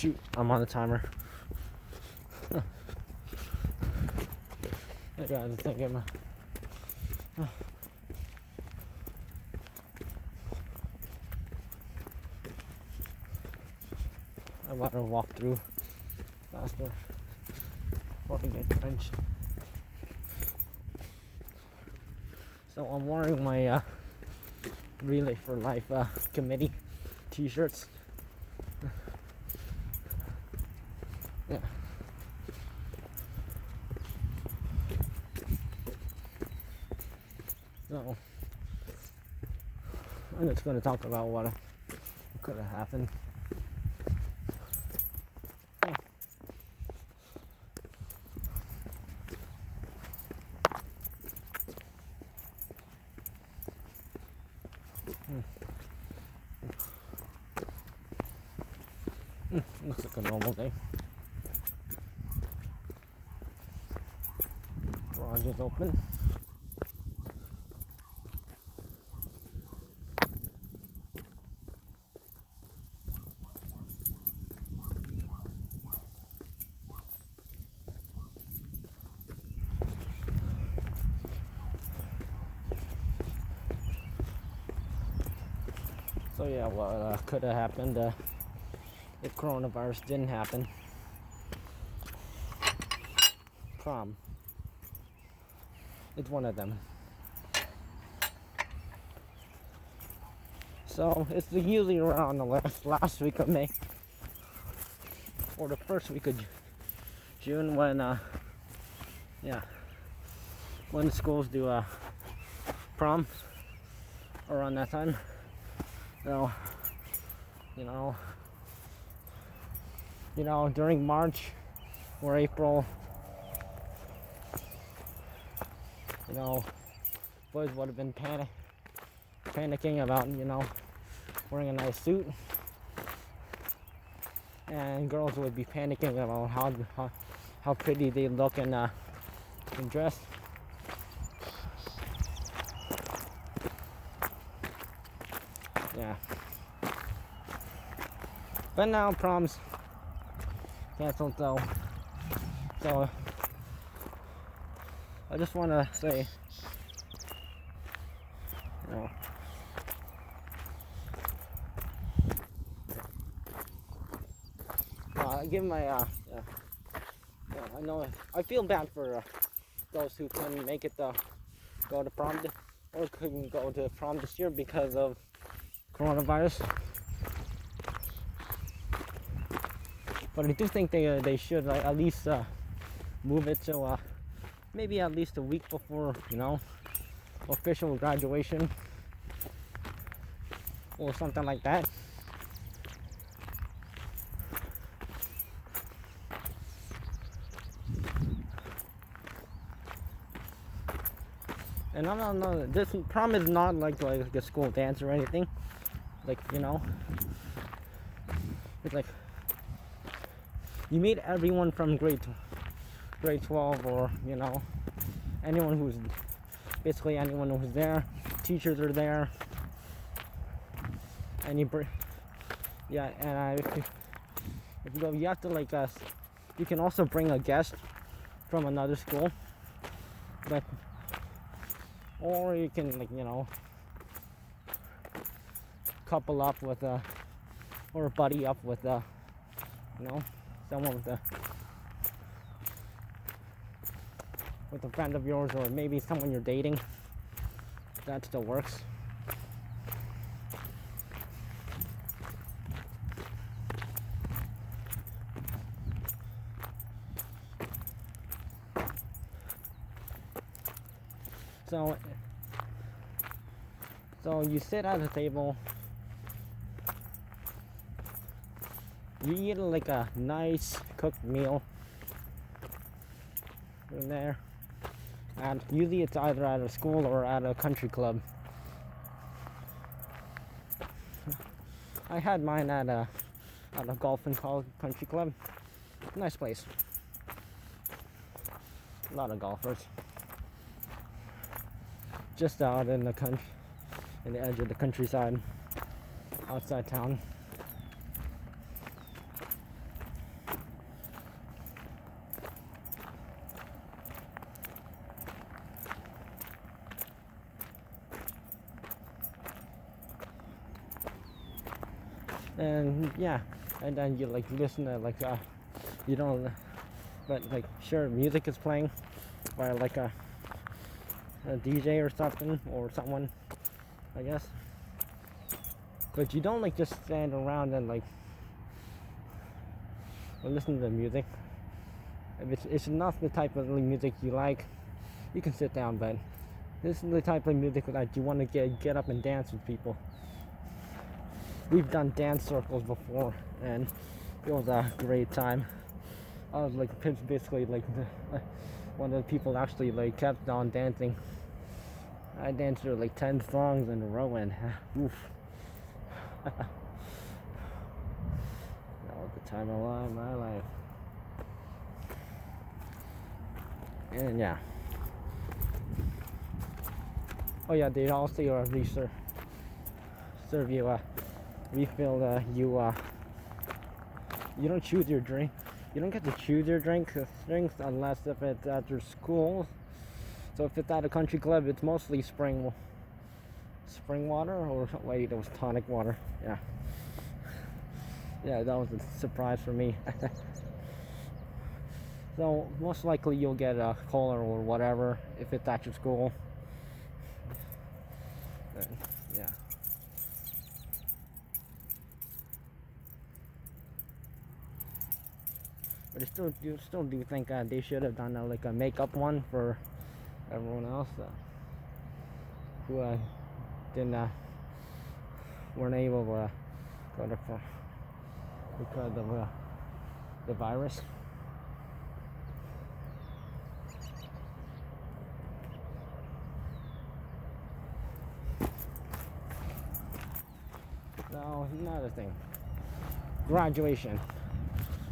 shoot, I'm on the timer. I gotta think of my. I want to walk through faster before I get drenched. So I'm wearing my Relay for Life committee t-shirts. Yeah. So I'm just going to talk about what could have happened. Looks like a normal day. Garage is open. So yeah, what could have happened if coronavirus didn't happen? Prom. It's one of them. So it's usually around the last week of May or the first week of June when when schools do prom around that time. So during March or April, boys would have been panicking about, wearing a nice suit, and girls would be panicking about how pretty they look and dress. Yeah. But now prom's canceled, so I just want to say, give my I know I feel bad for those who couldn't make it go to prom or couldn't go to prom this year because of coronavirus. But I do think they should at least move it to maybe at least a week before official graduation or something like that. And this prom is not like a school dance or anything. It's like you meet everyone from grade 12 or anyone who's there. Teachers are there, and if you go, you have to you can also bring a guest from another school, or you can couple up with or buddy up with someone with a friend of yours, or maybe someone you're dating. That still works. So you sit at a table, you eat a nice cooked meal in there, and usually it's either at a school or at a country club. I had mine at a golf and country club. Nice place. A lot of golfers. Just out in the country, in the edge of the countryside, outside town. and yeah, and then you like listen to like you don't, but like sure music is playing by like a DJ or something or someone, I guess. But you don't like just stand around and like listen to the music. If it's not the type of music you like, you can sit down. But this is the type of music that you want to get up and dance with people. We've done dance circles before, and it was a great time. I was like basically like one of the people actually like kept on dancing. I danced through like 10 songs in a row, and oof. That was the time of my life. And yeah. Oh yeah, they also serve you refill you don't choose your drink. You don't get to choose your drinks unless if it's at your school. So if it's at a country club, it's mostly spring water, or wait, it was tonic water. Yeah. Yeah, that was a surprise for me. So most likely you'll get a cola or whatever if it's at your school. Yeah. But you still do think they should have done like a makeup one for everyone else who didn't weren't able to go to because of the virus. No, another thing. Graduation.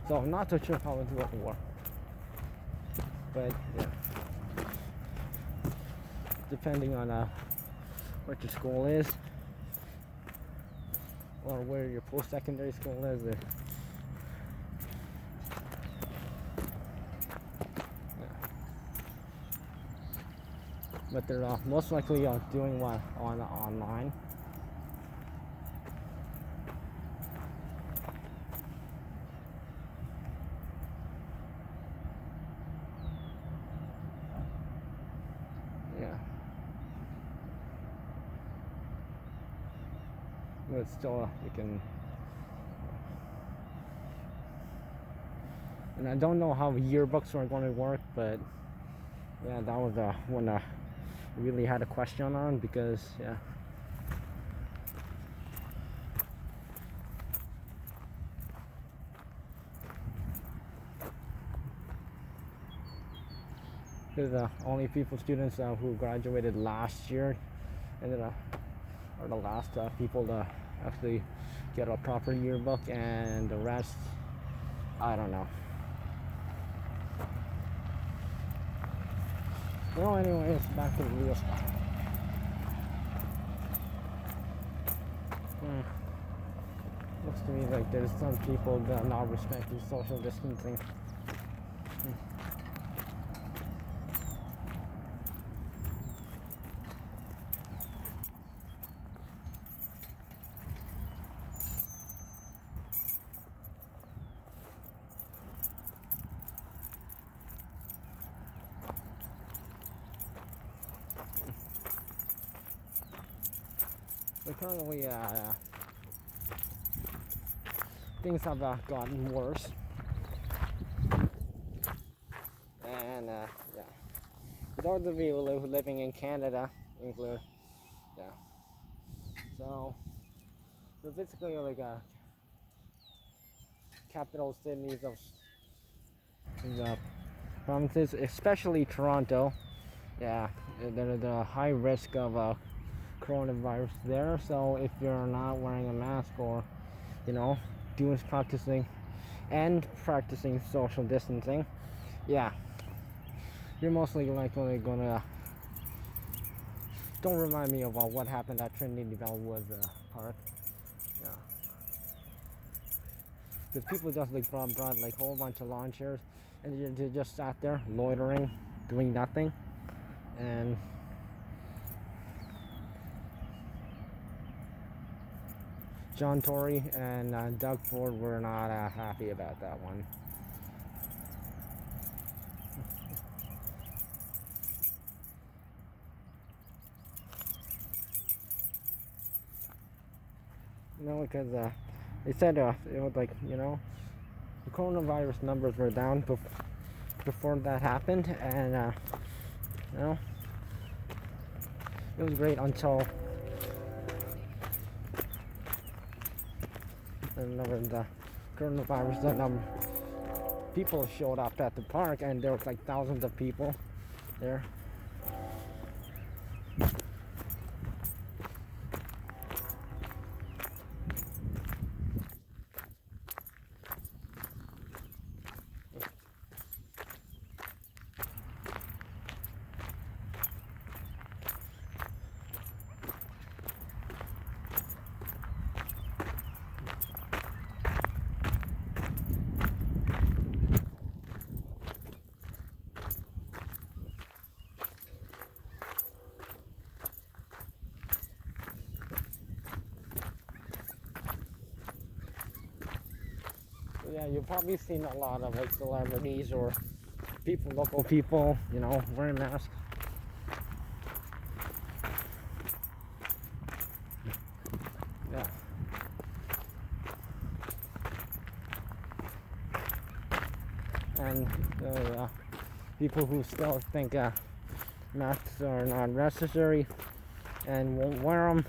So I'm not so sure how it's going to work. But yeah. Depending on what your school is, or where your post-secondary school is. Yeah. But they're most likely doing one on online. Yeah. But still, you can. And I don't know how yearbooks are going to work, but yeah, that was one I really had a question on, because yeah. Because only students who graduated last year ended up, are the last people to actually get a proper yearbook, and the rest, I don't know. Well, anyways, back to the real stuff. Looks to me like there's some people that are not respecting social distancing. But currently, things have gotten worse, and yeah. For those of you who living in Canada, include, yeah. So basically, like capital cities of the provinces, especially Toronto. Yeah, there's a high risk of coronavirus there. So if you're not wearing a mask, or practicing social distancing, yeah, you're mostly likely gonna. Don't remind me about what happened at Trinity Bellwood Park. Yeah, because people just like brought like a whole bunch of lawn chairs, and they just sat there loitering, doing nothing, and John Tory and Doug Ford were not happy about that one. Because they said it was like, the coronavirus numbers were down before that happened, and it was great until the coronavirus people showed up at the park, and there was like thousands of people there. Yeah, you've probably seen a lot of like celebrities or local people, wearing masks. Yeah. And people who still think masks are not necessary and won't wear them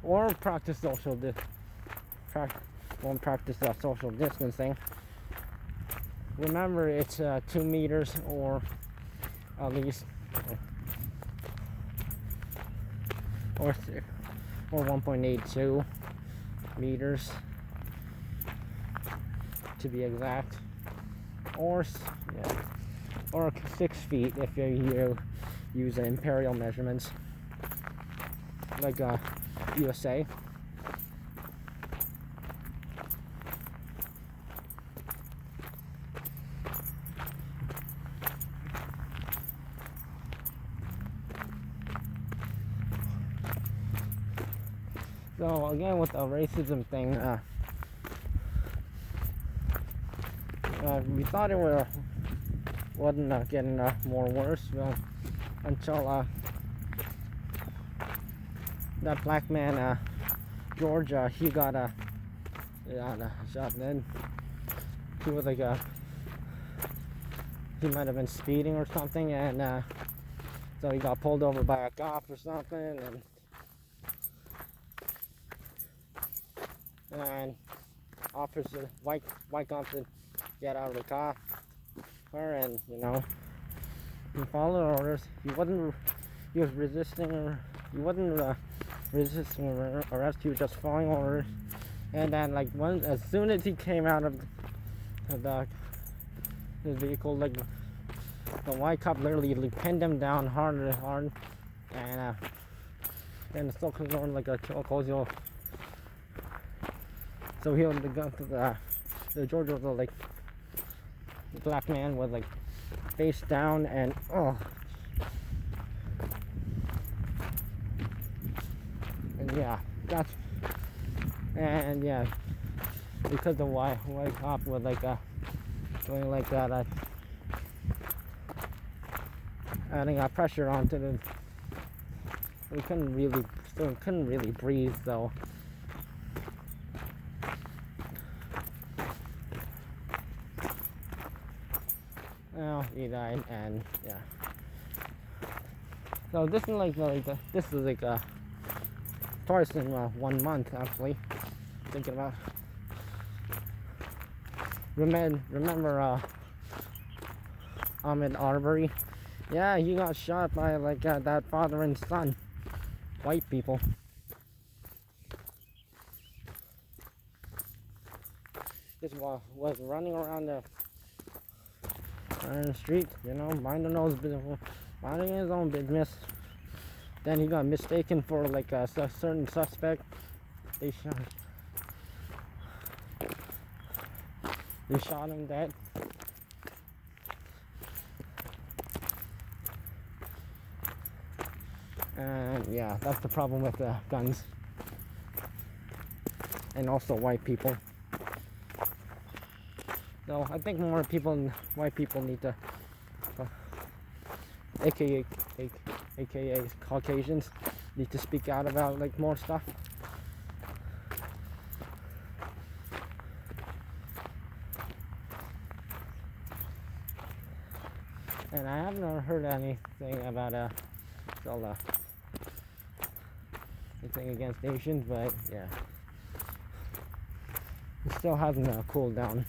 or won't practice social distancing. Remember, it's 2 meters or at least, or 1.82 meters to be exact, or 6 feet if you use imperial measurements like USA. So again, with the racism thing, we thought it wasn't getting more worse until that black man, George, he got shot, and then he was like he might have been speeding or something, and so he got pulled over by a cop or something, and white cop said, get out of the car, and he followed orders. He was resisting arrest. He was just following orders, and then as soon as he came out of his vehicle, the white cop literally pinned him down hard, and the still was on like a chokehold. So he was the George was the black man was face down, and because the white cop was doing like that, adding pressure onto them. We couldn't really breathe though. Well, he died, and yeah. So this is twice in 1 month actually. Thinking about. Remember Ahmed Arbery? Yeah, he got shot by that father and son, white people. Just was running around the street, minding his own business. Then he got mistaken for a certain suspect. They shot him dead. And yeah, that's the problem with guns. and also white people. So I think more people, white people need to, aka Caucasians, need to speak out about like more stuff. And I haven't heard anything about anything against Asians, but yeah, it still hasn't cooled down.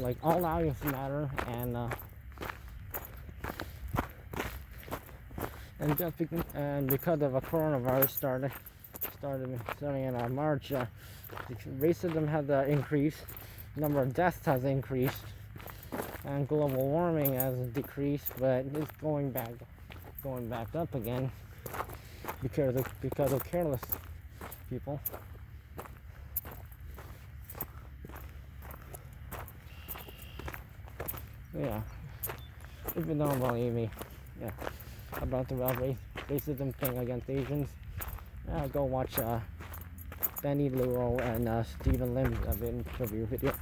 Like all lives matter, and because of a coronavirus starting in March, racism has increased, number of deaths has increased, and global warming has decreased, but it's going back up again because of careless people. Yeah, if you don't believe me, yeah, about the racism thing against Asians, go watch Benny Luro and Stephen Lim's interview video.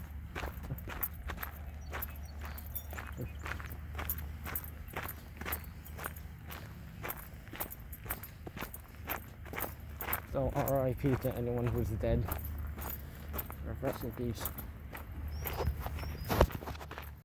So RIP to anyone who's dead. Rest in peace.